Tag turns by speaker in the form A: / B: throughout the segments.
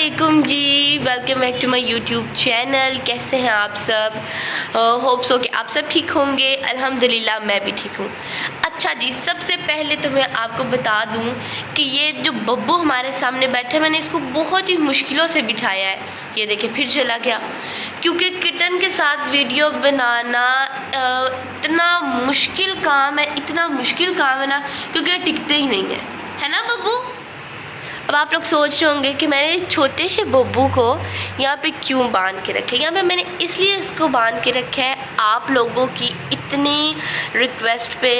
A: वालेकुम जी, welcome back to my YouTube channel. कैसे हैं आप सब? होप सो कि आप सब ठीक होंगे। अल्हम्दुलिल्लाह मैं भी ठीक हूँ। अच्छा जी, सबसे पहले तो मैं आपको बता दूँ कि ये जो बब्बू हमारे सामने बैठा है, मैंने इसको बहुत ही मुश्किलों से बिठाया है। ये देखिए फिर चला गया, क्योंकि किटन के साथ वीडियो बनाना इतना मुश्किल काम है, इतना मुश्किल काम है ना, क्योंकि ये टिकते ही नहीं है ना बब्बू। अब आप लोग सोच रहे होंगे कि मैंने छोटे से बब्बू को यहाँ पे क्यों बांध के रखा है। यहाँ पे मैंने इसलिए इसको बांध के रखा है आप लोगों की इतनी रिक्वेस्ट पे,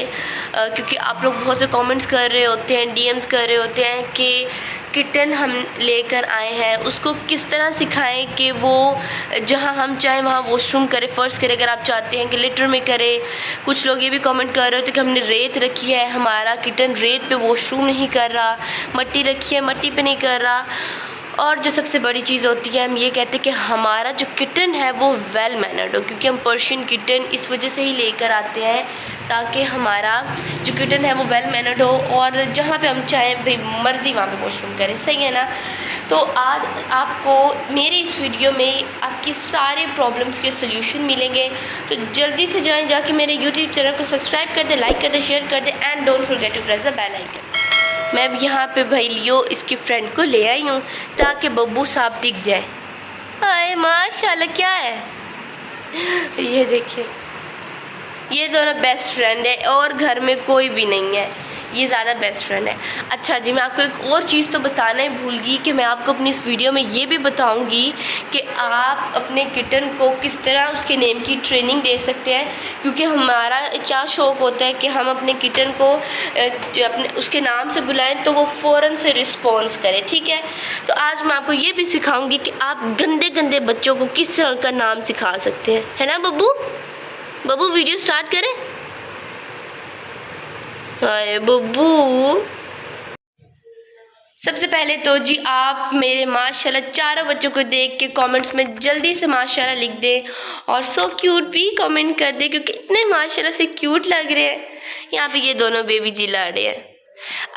A: क्योंकि आप लोग बहुत से कमेंट्स कर रहे होते हैं, डीएम्स कर रहे होते हैं कि किटन हम लेकर आए हैं, उसको किस तरह सिखाएं कि वो जहाँ हम चाहें वहाँ वॉशरूम करे, फ़र्श करे। अगर आप चाहते हैं कि लिटर में करे। कुछ लोग ये भी कमेंट कर रहे थे कि हमने रेत रखी है, हमारा किटन रेत पे वॉशरूम नहीं कर रहा, मट्टी रखी है मट्टी पे नहीं कर रहा। और जो सबसे बड़ी चीज़ होती है, हम ये कहते हैं कि हमारा जो किटन है वो वेल मैनर्ड हो, क्योंकि हम पर्शियन किटन इस वजह से ही लेकर आते हैं ताकि हमारा जो किटन है वो वेल मैनर्ड हो और जहाँ पे हम चाहें भाई मर्ज़ी वहाँ पे वॉशरूम करें। सही है ना? तो आज आपको मेरी इस वीडियो में आपकी सारे प्रॉब्लम्स के सोल्यूशन मिलेंगे। तो जल्दी से जाके मेरे यूट्यूब चैनल को सब्सक्राइब कर दे, लाइक कर दे, शेयर कर दे and don't forget to press the bell icon. मैं अब यहाँ पे भाई लियो इसकी फ्रेंड को ले आई हूँ ताकि बब्बू साहब दिख जाए। अरे माशाल्लाह, क्या है ये देखिए, ये दोनों बेस्ट फ्रेंड है और घर में कोई भी नहीं है, ये ज़्यादा बेस्ट फ्रेंड है। अच्छा जी, मैं आपको एक और चीज़ तो बताना ही भूल गई कि मैं आपको अपनी इस वीडियो में ये भी बताऊंगी कि आप अपने किटन को किस तरह उसके नेम की ट्रेनिंग दे सकते हैं, क्योंकि हमारा क्या शौक़ होता है कि हम अपने किटन को अपने उसके नाम से बुलाएं तो वो फ़ौरन से रिस्पॉन्स करे। ठीक है, तो आज मैं आपको ये भी सिखाऊँगी कि आप गंदे गंदे बच्चों को किस तरह का नाम सिखा सकते हैं, है ना बब्बू? बब्बू वीडियो स्टार्ट करें? हाय बब्बू, सबसे पहले तो जी आप मेरे माशाल्लाह चारों बच्चों को देख के कमेंट्स में जल्दी से माशाल्लाह लिख दें और सो क्यूट भी कमेंट कर दें, क्योंकि इतने माशाल्लाह से क्यूट लग रहे हैं। यहाँ पे ये दोनों बेबी जी लड़ रहे हैं।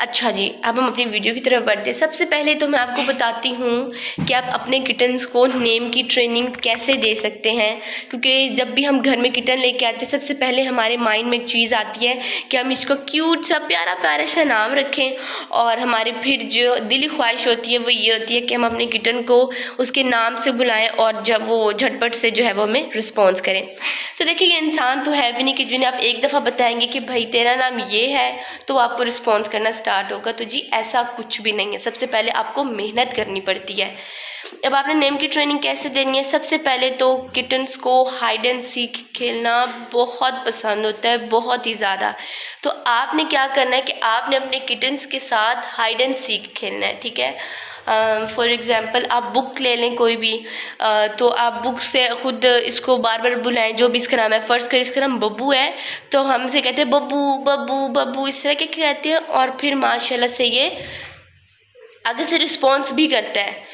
A: अच्छा जी, अब हम अपनी वीडियो की तरफ बढ़ते हैं। सबसे पहले तो मैं आपको बताती हूँ कि आप अपने किटन्स को नेम की ट्रेनिंग कैसे दे सकते हैं, क्योंकि जब भी हम घर में किटन लेके आते हैं सबसे पहले हमारे माइंड में एक चीज़ आती है कि हम इसको क्यूट सा प्यारा प्यारा सा नाम रखें, और हमारी फिर जो दिली ख्वाहिश होती है वो ये होती है कि हम अपने किटन को उसके नाम से बुलाएं और जब वो झटपट से जो है वो हमें रिस्पॉन्स करें। तो देखिए, ये इंसान तो है भी नहीं कि जिन्हें आप एक दफ़ा बताएंगे कि भाई तेरा नाम ये है तो आपको रिस्पॉन्स करना स्टार्ट होगा। तो जी ऐसा कुछ भी नहीं है, सबसे पहले आपको मेहनत करनी पड़ती है। अब आपने नेम की ट्रेनिंग कैसे देनी है? सबसे पहले तो किटन्स को हाइड एंड सीक खेलना बहुत पसंद होता है, बहुत ही ज़्यादा। तो आपने क्या करना है कि आपने अपने किटन्स के साथ हाइड एंड सीक खेलना है। ठीक है, फॉर एग्ज़ाम्पल आप बुक ले लें कोई भी, तो आप बुक से ख़ुद इसको बार बार बुलाएं जो भी इसका नाम है। फ़र्ज़ करें इसका नाम बब्बू है तो हमसे कहते हैं बब्बू बब्बू बब्बू, इस तरह के कहते हैं, और फिर माशाल्लाह से ये आगे से रिस्पॉन्स भी करता है।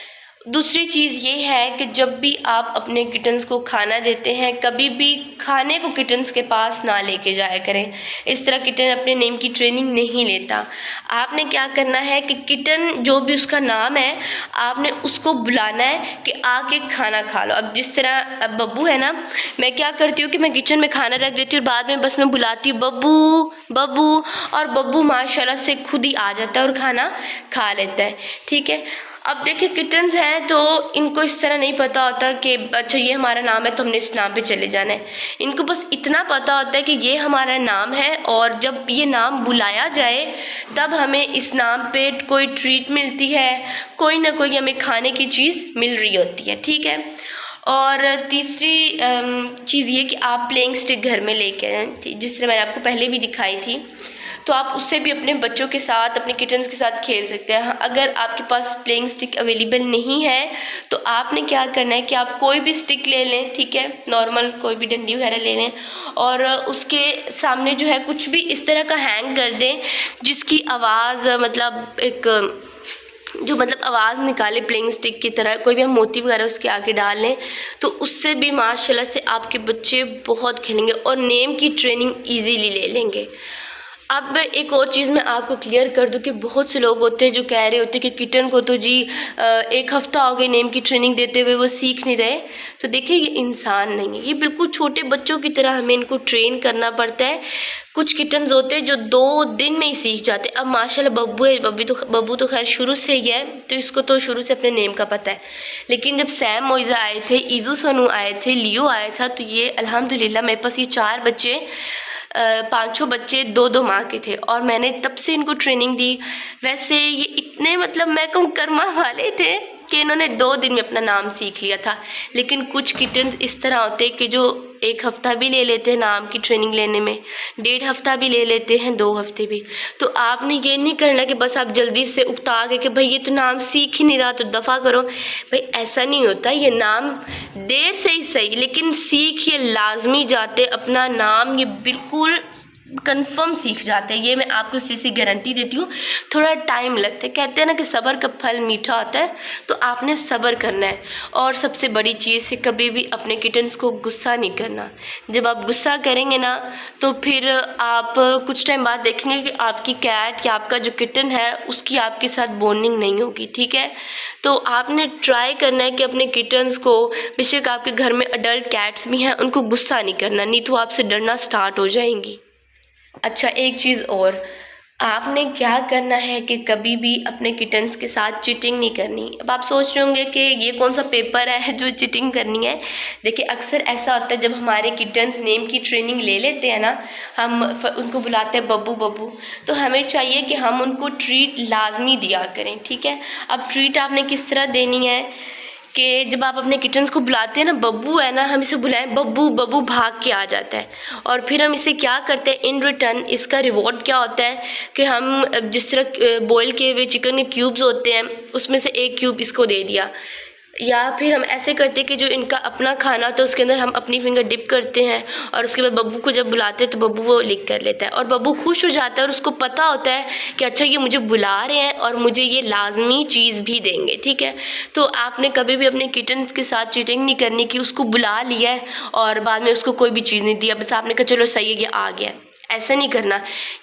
A: दूसरी चीज़ ये है कि जब भी आप अपने किटन्स को खाना देते हैं, कभी भी खाने को किटन्स के पास ना लेके जाया करें। इस तरह किटन अपने नेम की ट्रेनिंग नहीं लेता। आपने क्या करना है कि किटन जो भी उसका नाम है आपने उसको बुलाना है कि आके खाना खा लो। अब जिस तरह अब बब्बू है ना, मैं क्या करती हूँ कि मैं किचन में खाना रख देती हूँ और बाद में बस मैं बुलाती हूँ बब्बू बब्बू, और बब्बू माशाल्लाह से खुद ही आ जाता है और खाना खा लेता है। ठीक है, अब देखिए किटन्स हैं तो इनको इस तरह नहीं पता होता कि अच्छा ये हमारा नाम है तो हमने इस नाम पे चले जाना है। इनको बस इतना पता होता है कि ये हमारा नाम है और जब ये नाम बुलाया जाए तब हमें इस नाम पे कोई ट्रीट मिलती है, कोई ना कोई हमें खाने की चीज़ मिल रही होती है। ठीक है, और तीसरी चीज़ ये कि आप प्लेइंग स्टिक घर में लेके आएँ, जिस तरह मैंने आपको पहले भी दिखाई थी, तो आप उससे भी अपने बच्चों के साथ, अपने किटन्स के साथ खेल सकते हैं। अगर आपके पास प्लेइंग स्टिक अवेलेबल नहीं है तो आपने क्या करना है कि आप कोई भी स्टिक ले लें। ठीक है, नॉर्मल कोई भी डंडी वगैरह ले लें और उसके सामने जो है कुछ भी इस तरह का हैंग कर दें जिसकी आवाज़ मतलब एक जो मतलब आवाज़ निकाले प्लेइंग स्टिक की तरह। कोई भी हम मोती वगैरह उसके आगे डाल लें तो उससे भी माशाल्लाह से आपके बच्चे बहुत खेलेंगे और नेम की ट्रेनिंग ईजीली ले लेंगे। अब एक और चीज़ मैं आपको क्लियर कर दूं कि बहुत से लोग होते हैं जो कह रहे होते हैं कि किटन को तो जी 1 हफ़्ता हो गया नेम की ट्रेनिंग देते हुए, वो सीख नहीं रहे। तो देखिए, ये इंसान नहीं है, ये बिल्कुल छोटे बच्चों की तरह हमें इनको ट्रेन करना पड़ता है। कुछ किटन्स होते हैं जो 2 दिन में ही सीख जाते हैं। अब माशाल्लाह बब्बू है, बब्बू तो खैर शुरू से ही है, तो इसको तो शुरू से अपने नेम का पता है। लेकिन जब सैम मोइज़ा आए थे, ईज़ू सोनू आए थे, लियो आया था, तो ये अल्हम्दुलिल्लाह मेरे पास ये 4 बच्चे 5 बच्चे 2-2 माह के थे और मैंने तब से इनको ट्रेनिंग दी। वैसे ये इतने मतलब मैं कहूँ कर्मा वाले थे कि इन्होंने 2 दिन में अपना नाम सीख लिया था। लेकिन कुछ किटन्स इस तरह होते हैं कि जो 1 हफ़्ता भी ले लेते हैं नाम की ट्रेनिंग लेने में, 1.5 हफ़्ता भी ले लेते हैं, 2 हफ़्ते भी। तो आपने ये नहीं करना कि बस आप जल्दी से उकता गए कि भाई ये तो नाम सीख ही नहीं रहा तो दफ़ा करो। भाई ऐसा नहीं होता, ये नाम देर से ही सही लेकिन सीख ये लाजमी जाते, अपना नाम ये बिल्कुल कंफर्म सीख जाते हैं। ये मैं आपको इस चीज़ की गारंटी देती हूँ। थोड़ा टाइम लगता है, कहते हैं ना कि सब्र का फल मीठा होता है, तो आपने सब्र करना है। और सबसे बड़ी चीज़ है, कभी भी अपने किटन्स को गुस्सा नहीं करना। जब आप गुस्सा करेंगे ना तो फिर आप कुछ टाइम बाद देखेंगे कि आपकी कैट या आपका जो किटन है उसकी आपके साथ बॉन्डिंग नहीं होगी, ठीक है। तो आपने ट्राई करना है कि अपने किटन्स को, बेशक आपके घर में अडल्ट कैट्स भी हैं, उनको गुस्सा नहीं करना, नहीं तो आपसे डरना स्टार्ट हो जाएंगी। अच्छा, एक चीज़ और, आपने क्या करना है कि कभी भी अपने किटन्स के साथ चीटिंग नहीं करनी। अब आप सोच रहे होंगे कि ये कौन सा पेपर है जो चीटिंग करनी है। देखिए, अक्सर ऐसा होता है जब हमारे किटन्स नेम की ट्रेनिंग ले लेते हैं ना, हम उनको बुलाते हैं बब्बू बब्बू, तो हमें चाहिए कि हम उनको ट्रीट लाजमी दिया करें, ठीक है। अब ट्रीट आपने किस तरह देनी है कि जब आप अपने किटन्स को बुलाते हैं ना, बब्बू है ना, हम इसे बुलाएं बब्बू, बब्बू भाग के आ जाता है। और फिर हम इसे क्या करते हैं, इन रिटर्न इसका रिवॉर्ड क्या होता है कि हम जिस तरह बॉयल किए हुए चिकन के क्यूब्स होते हैं उसमें से 1 क्यूब इसको दे दिया। या फिर हम ऐसे करते हैं कि जो इनका अपना खाना होता है उसके अंदर हम अपनी फिंगर डिप करते हैं और उसके बाद बब्बू को जब बुलाते हैं तो बब्बू वो लिक कर लेता है और बब्बू खुश हो जाता है और उसको पता होता है कि अच्छा ये मुझे बुला रहे हैं और मुझे ये लाजमी चीज़ भी देंगे, ठीक है। तो आपने कभी भी अपने किटन्स के साथ चीटिंग नहीं करनी कि उसको बुला लिया है और बाद में उसको कोई भी चीज़ नहीं दिया, बस आपने कहा चलो सही है ये आ गया। ऐसा नहीं करना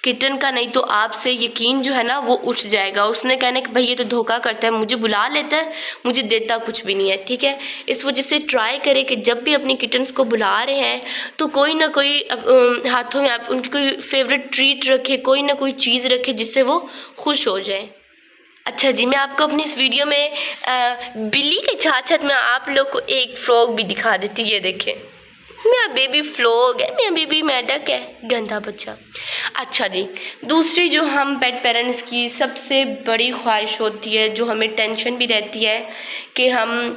A: किटन का, नहीं तो आपसे यकीन जो है ना वो उठ जाएगा। उसने कहना कि भाई ये तो धोखा करता है, मुझे बुला लेता है, मुझे देता कुछ भी नहीं है, ठीक है। इस वजह से ट्राई करें कि जब भी अपनी किटन्स को बुला रहे हैं तो कोई ना कोई हाथों में आप उनकी कोई फेवरेट ट्रीट रखें, कोई ना कोई चीज़ रखें जिससे वो खुश हो जाए। अच्छा जी, मैं आपको अपनी इस वीडियो में बिल्ली के साथ साथ मैं आप लोग को एक फ्रॉग भी दिखा देती हूँ। ये देखें, मेरा बेबी फ्लॉग है, मेरा बेबी मेढक है, गंदा बच्चा। अच्छा जी, दूसरी जो हम पेट पेरेंट्स की सबसे बड़ी ख्वाहिश होती है, जो हमें टेंशन भी रहती है कि हम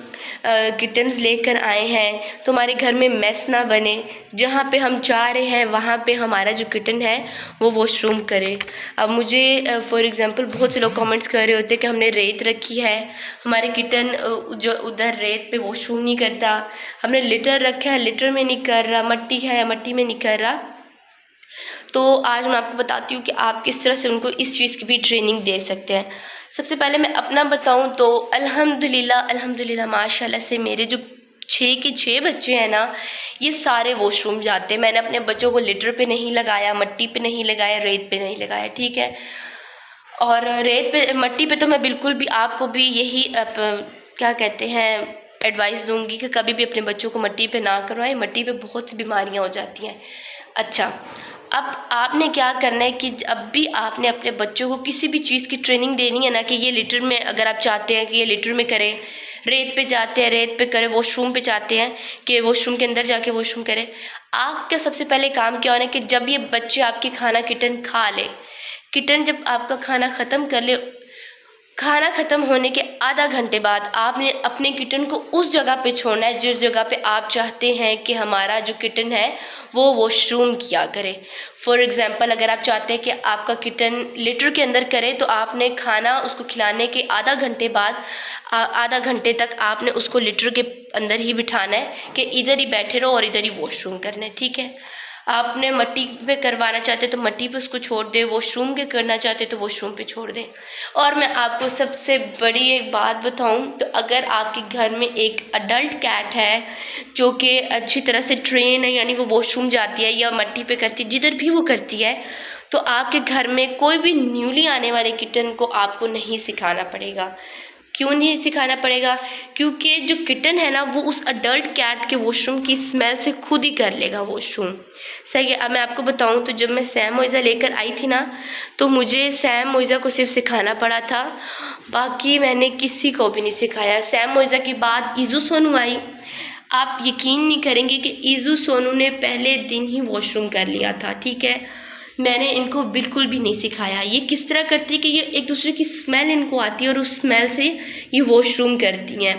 A: किटन्स लेकर आए हैं तो हमारे घर में मेस ना बने। जहाँ पे हम चाह रहे हैं वहाँ पे हमारा जो किटन है वो वॉशरूम करे। अब मुझे फॉर एग्ज़ाम्पल बहुत से लोग कमेंट्स कर रहे होते हैं कि हमने रेत रखी है, हमारे किटन जो उधर रेत पे वॉशरूम नहीं करता, हमने लिटर रखा है, लिटर में नहीं कर रहा, मट्टी है मट्टी में नहीं कर रहा। तो आज मैं आपको बताती हूँ कि आप किस तरह से उनको इस चीज़ की भी ट्रेनिंग दे सकते हैं। सबसे पहले मैं अपना बताऊँ तो अल्हम्दुलिल्लाह माशाल्लाह से मेरे जो 6 के 6 बच्चे हैं ना, ये सारे वॉशरूम जाते हैं। मैंने अपने बच्चों को लिटर पे नहीं लगाया, मट्टी पे नहीं लगाया, रेत पे नहीं लगाया, ठीक है। और रेत पे मट्टी पे तो मैं बिल्कुल भी आपको भी यही क्या कहते हैं एडवाइस दूंगी कि कभी भी अपने बच्चों को मट्टी पे ना करवाएं, मट्टी पे बहुत सी बीमारियां हो जाती हैं। अच्छा, अब आपने क्या करना है कि जब भी आपने अपने बच्चों को किसी भी चीज़ की ट्रेनिंग देनी है ना कि ये लिटर में, अगर आप चाहते हैं कि ये लिटर में करें, रेत पे जाते हैं रेत पे करें, वॉशरूम पे चाहते हैं कि वॉशरूम के अंदर जाके वॉशरूम करें, आपका सबसे पहले काम क्या होना है कि जब ये बच्चे आपके खाना किटन खा ले, किटन जब आपका खाना ख़त्म कर ले, खाना ख़त्म होने के आधा घंटे बाद आपने अपने किटन को उस जगह पे छोड़ना है जिस जगह पे आप चाहते हैं कि हमारा जो किटन है वो वॉशरूम किया करे। फॉर एग्ज़ाम्पल, अगर आप चाहते हैं कि आपका किटन लिटर के अंदर करे तो आपने खाना उसको खिलाने के आधा घंटे बाद आधा घंटे तक आपने उसको लिटर के अंदर ही बिठाना है कि इधर ही बैठे रहो और इधर ही वॉशरूम करना है, ठीक है। आपने मट्टी पे करवाना चाहते तो मट्टी पे उसको छोड़ दें, वॉशरूम के करना चाहते तो वॉशरूम पे छोड़ दें। और मैं आपको सबसे बड़ी एक बात बताऊं तो अगर आपके घर में एक अडल्ट कैट है जो कि अच्छी तरह से ट्रेन है, यानी वो वॉशरूम जाती है या मट्टी पे करती है, जिधर भी वो करती है, तो आपके घर में कोई भी न्यूली आने वाले किटन को आपको नहीं सिखाना पड़ेगा। क्यों नहीं सिखाना पड़ेगा? क्योंकि जो किटन है ना वो उस अडल्ट कैट के वॉशरूम की स्मेल से खुद ही कर लेगा वॉशरूम। सही है। अब मैं आपको बताऊं तो जब मैं सैम मोइज़ा लेकर आई थी ना, तो मुझे सैम मोइज़ा को सिर्फ सिखाना पड़ा था, बाकी मैंने किसी को भी नहीं सिखाया। सैम मोइज़ा के बाद ईज़ू सोनू आई। आप यकीन नहीं करेंगे कि ईज़ू सोनू ने पहले दिन ही वॉशरूम कर लिया था। ठीक है, मैंने इनको बिल्कुल भी नहीं सिखाया ये किस तरह करती है कि ये एक दूसरे की स्मेल इनको आती है और उस स्मेल से ये वॉशरूम करती हैं।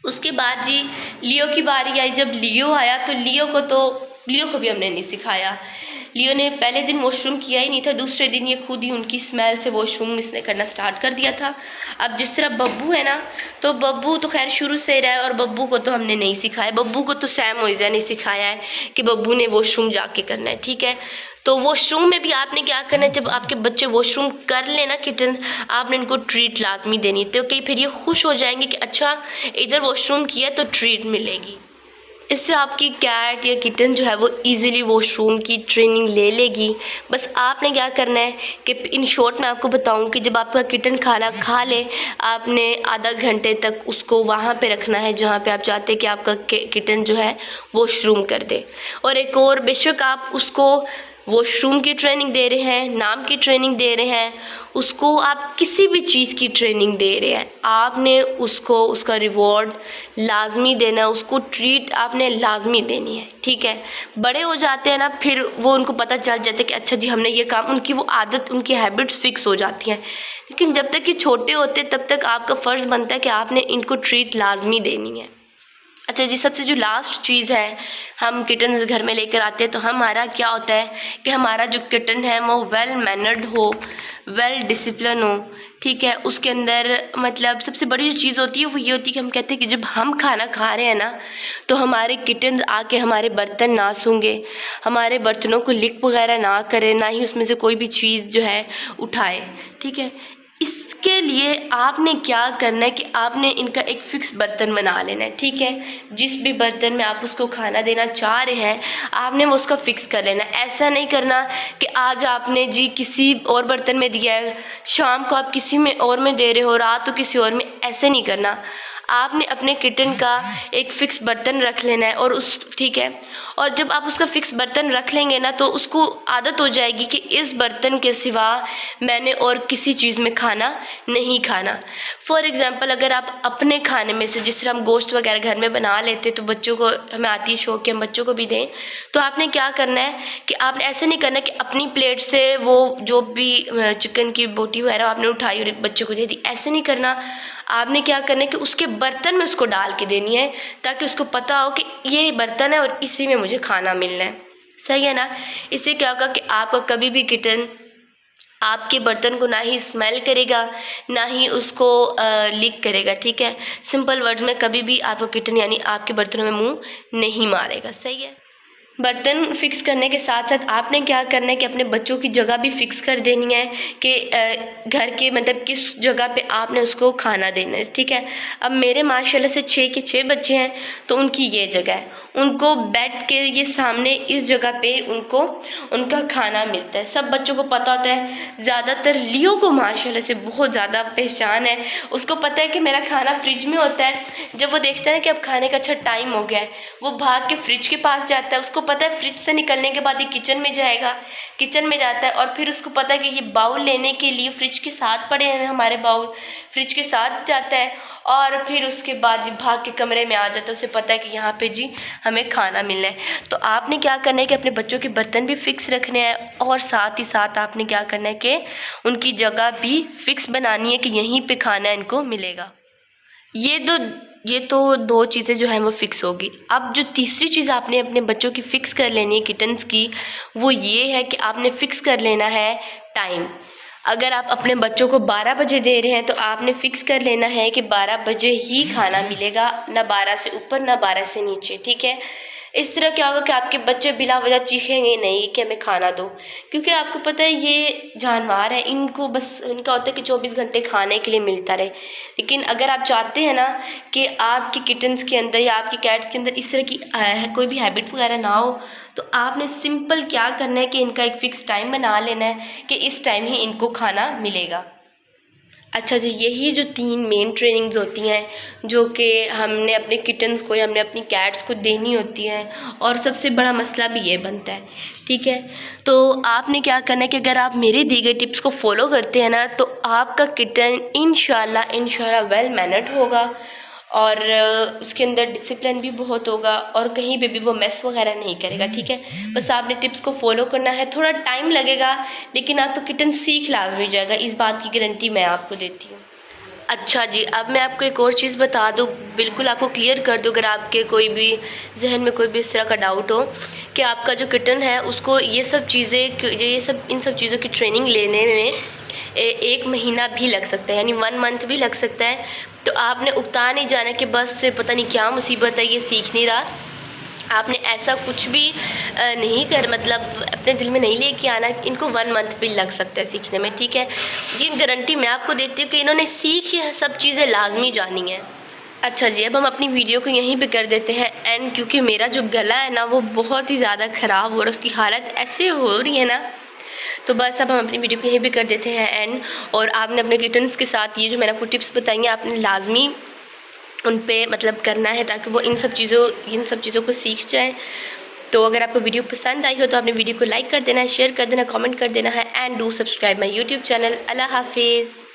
A: उसके बाद जी लियो की बारी आई। जब लियो आया तो लियो को भी हमने नहीं सिखाया। लियो ने पहले दिन वॉशरूम किया ही नहीं था, दूसरे दिन ये खुद ही उनकी स्मेल से वॉशरूम इसने करना स्टार्ट कर दिया था। अब जिस तरह बब्बू है ना, तो बब्बू तो खैर शुरू से ही रहा है और बब्बू को तो हमने नहीं सिखाया। बब्बू को तो सैम मोइज़ा ने सिखाया है कि बब्बू ने वॉशरूम जाके करना है। ठीक है, तो वॉशरूम में भी आपने क्या करना है, जब आपके बच्चे वॉशरूम कर लेना किटन, आपने इनको ट्रीट लाजमी देनी है। तो कहीं फिर ये खुश हो जाएंगे कि अच्छा इधर वॉशरूम किया तो ट्रीट मिलेगी। इससे आपकी कैट या किटन जो है वो इजीली वॉशरूम की ट्रेनिंग ले लेगी। बस आपने क्या करना है कि इन शॉर्ट मैं आपको बताऊं कि जब आपका किटन खाना खा ले, आपने आधा घंटे तक उसको वहाँ पे रखना है जहाँ पे आप चाहते हैं कि आपका किटन जो है वॉशरूम कर दे। और एक और, बेशक आप उसको वॉशरूम की ट्रेनिंग दे रहे हैं, नाम की ट्रेनिंग दे रहे हैं, उसको आप किसी भी चीज़ की ट्रेनिंग दे रहे हैं, आपने उसको उसका रिवॉर्ड लाजमी देना, उसको ट्रीट आपने लाजमी देनी है। ठीक है, बड़े हो जाते हैं ना, फिर वो उनको पता चल जाता है कि अच्छा जी हमने ये काम, उनकी वो आदत, उनकी हैबिट्स फिक्स हो जाती हैं। लेकिन जब तक ये छोटे होते तब तक आपका फ़र्ज़ बनता है कि आपने इनको ट्रीट लाजमी देनी है। अच्छा जी, सबसे जो लास्ट चीज़ है, हम किटन्स घर में लेकर आते हैं तो हमारा क्या होता है कि हमारा जो किटन है वो वेल मैनर्ड हो, वेल डिसिप्लिन हो। ठीक है, उसके अंदर मतलब सबसे बड़ी जो चीज़ होती है वो ये होती है कि हम कहते हैं कि जब हम खाना खा रहे हैं ना, तो हमारे किटन्स आके हमारे बर्तन ना सूंघे, हमारे बर्तनों को लिक वगैरह ना करे, ना ही उसमें से कोई भी चीज़ जो है उठाए। ठीक है, इसके लिए आपने क्या करना है कि आपने इनका एक फ़िक्स बर्तन बना लेना है। ठीक है, जिस भी बर्तन में आप उसको खाना देना चाह रहे हैं आपने वो उसका फ़िक्स कर लेना है। ऐसा नहीं करना कि आज आपने जी किसी और बर्तन में दिया है, शाम को आप किसी में और में दे रहे हो, रात को किसी और में, ऐसे नहीं करना। आपने अपने किटन का एक फ़िक्स बर्तन रख लेना है और ठीक है, और जब आप उसका फ़िक्स बर्तन रख लेंगे ना तो उसको आदत हो जाएगी कि इस बर्तन के सिवा मैंने और किसी चीज़ में खाना नहीं खाना। फॉर एग्ज़ाम्पल, अगर आप अपने खाने में से, जिस तरह हम गोश्त वगैरह घर में बना लेते तो बच्चों को, हमें आती है शौक कि हम बच्चों को भी दें, तो आपने क्या करना है कि आपने ऐसे नहीं करना कि अपनी प्लेट से वो जो भी चिकन की बोटी वगैरह आपने उठाई और बच्चों को दे दी, ऐसे नहीं करना। आपने क्या करना है कि उसके बर्तन में उसको डाल के देनी है, ताकि उसको पता हो कि ये बर्तन है और इसी में मुझे खाना मिलना है। सही है ना? इससे क्या होगा कि आपका कभी भी किटन आपके बर्तन को ना ही स्मेल करेगा, ना ही उसको लीक करेगा। ठीक है, सिंपल वर्ड में कभी भी आपका किटन यानी आपके बर्तनों में मुंह नहीं मारेगा। सही है। बर्तन फिक्स करने के साथ साथ आपने क्या करना है कि अपने बच्चों की जगह भी फिक्स कर देनी है कि घर के मतलब किस जगह पे आपने उसको खाना देना है। ठीक है, अब मेरे माशाल्लाह से 6 के 6 बच्चे हैं, तो उनकी ये जगह है, उनको बेड के ये सामने इस जगह पे उनको उनका खाना मिलता है। सब बच्चों को पता होता है, ज़्यादातर लियो को माशाल्लाह से बहुत ज़्यादा पहचान है, उसको पता है कि मेरा खाना फ्रिज में होता है। जब वो देखता है ना कि अब खाने का अच्छा टाइम हो गया है, वो भाग के फ्रिज के पास जाता है। उसको पता है फ्रिज से निकलने के बाद ये किचन में जाएगा, किचन में जाता है और फिर उसको पता है कि ये बाउल लेने के लिए फ्रिज के साथ पड़े हैं हमारे बाउल, फ्रिज के साथ जाता है और फिर उसके बाद भाग के कमरे में आ जाता है। उसे पता है कि यहाँ पे जी हमें खाना मिलना है। तो आपने क्या करना है कि अपने बच्चों के बर्तन भी फिक्स रखने हैं और साथ ही साथ आपने क्या करना है कि उनकी जगह भी फिक्स बनानी है कि यहीं पे खाना इनको मिलेगा। ये तो 2 चीज़ें जो हैं वो फ़िक्स होगी। अब जो तीसरी चीज़ आपने अपने बच्चों की फ़िक्स कर लेनी है किटन्स की, वो ये है कि आपने फ़िक्स कर लेना है टाइम। अगर आप अपने बच्चों को 12 बजे दे रहे हैं तो आपने फ़िक्स कर लेना है कि 12 बजे ही खाना मिलेगा, ना 12 से ऊपर ना 12 से नीचे। ठीक है, इस तरह क्या होगा कि आपके बच्चे बिला वजह चीखेंगे नहीं कि हमें खाना दो, क्योंकि आपको पता है ये जानवर है, इनको बस इनका होता है कि 24 घंटे खाने के लिए मिलता रहे। लेकिन अगर आप चाहते हैं ना कि आपकी किटन्स के अंदर या आपकी कैट्स के अंदर इस तरह की कोई भी हैबिट वगैरह ना हो, तो आपने सिंपल क्या करना है कि इनका एक फ़िक्स टाइम बना लेना है कि इस टाइम ही इनको खाना मिलेगा। अच्छा जी, यही जो 3 मेन ट्रेनिंग्स होती हैं जो कि हमने अपने किटन्स को या हमने अपनी कैट्स को देनी होती हैं, और सबसे बड़ा मसला भी ये बनता है, ठीक है। तो आपने क्या करना है कि अगर आप मेरे दी गई टिप्स को फॉलो करते हैं ना, तो आपका किटन इंशाल्लाह वेल मैनर्ड होगा और उसके अंदर डिसिप्लिन भी बहुत होगा और कहीं पे भी वो मेस वगैरह नहीं करेगा, ठीक है। बस आपने टिप्स को फॉलो करना है, थोड़ा टाइम लगेगा लेकिन आपका किटन सीख लाजमी जाएगा, इस बात की गारंटी मैं आपको देती हूँ। अच्छा जी, अब मैं आपको एक और चीज़ बता दूँ, बिल्कुल आपको क्लियर कर दूँ, अगर आपके कोई भी जहन में कोई भी इस तरह का डाउट हो कि आपका जो किटन है उसको ये सब इन सब चीज़ों की ट्रेनिंग लेने में 1 महीना भी लग सकता है, यानी 1 मंथ भी लग सकता है। तो आपने उकता नहीं जाना कि बस पता नहीं क्या मुसीबत है, ये सीख नहीं रहा। आपने ऐसा कुछ भी नहीं मतलब अपने दिल में नहीं लेके आना। इनको 1 मंथ भी लग सकता है सीखने में, ठीक है। ये गारंटी मैं आपको देती हूँ कि इन्होंने सीख ये सब चीज़ें लाजमी जानी है। अच्छा जी, अब हम अपनी वीडियो को यहीं पे कर देते हैं एंड, क्योंकि मेरा जो गला है ना वो बहुत ही ज़्यादा ख़राब हो रहा है, उसकी हालत ऐसे हो रही है ना, तो बस अब हम अपनी वीडियो को यहीं पे कर देते हैं एंड। और आपने अपने किटन्स के साथ ये जो मैंने आपको टिप्स बताई हैं, आपने लाजमी उन पे मतलब करना है ताकि वो इन सब चीज़ों को सीख जाएं। तो अगर आपको वीडियो पसंद आई हो तो आपने वीडियो को लाइक कर देना है, शेयर कर देना, कमेंट कर देना है and do subscribe my YouTube channel. अल्लाह हाफिज़।